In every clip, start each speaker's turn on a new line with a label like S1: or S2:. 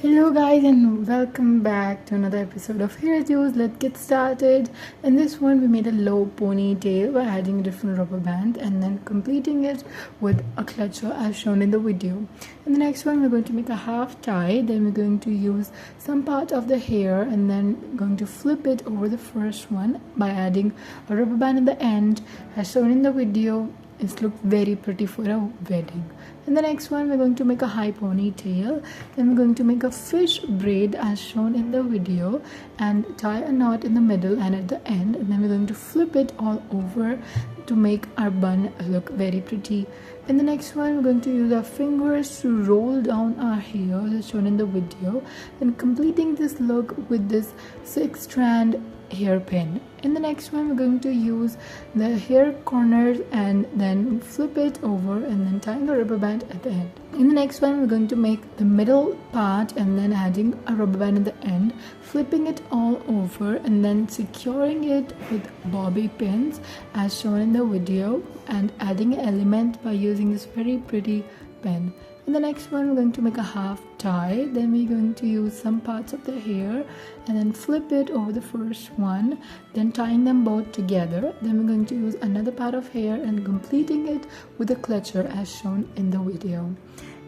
S1: Hello guys and welcome back to another episode of Hair Juice. Let's get started. In this one we made a low ponytail by adding a different rubber band and then completing it with a clutcher as shown in the video. In the next one we're going to make a half tie, then we're going to use some part of the hair and then going to flip it over the first one by adding a rubber band at the end as shown in the video. It's looked very pretty for a wedding. In the next one we're going to make a high ponytail, then we're going to make a fish braid as shown in the video and tie a knot in the middle and at the end, and then we're going to flip it all over to make our bun look very pretty. In the next one we're going to use our fingers to roll down our hair as shown in the video, then completing this look with this 6-strand hairpin. In the next one we're going to use the hair corners and then flip it over and then tying a rubber band at the end. In the next one we're going to make the middle part and then adding a rubber band at the end, flipping it all over and then securing it with bobby pins as shown in the video and adding an element by using this very pretty pen. In the next one we're going to make a half tie, then we're going to use some parts of the hair and then flip it over the first one, then tying them both together. Then we're going to use another part of hair and completing it with a clutcher as shown in the video.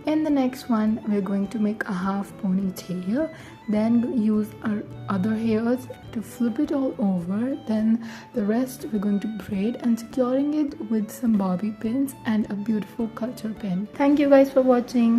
S1: In the next one we're going to make a half ponytail, then use our other hairs to flip it all over, then the rest we're going to braid and securing it with some bobby pins and a beautiful culture pin. Thank you guys for watching.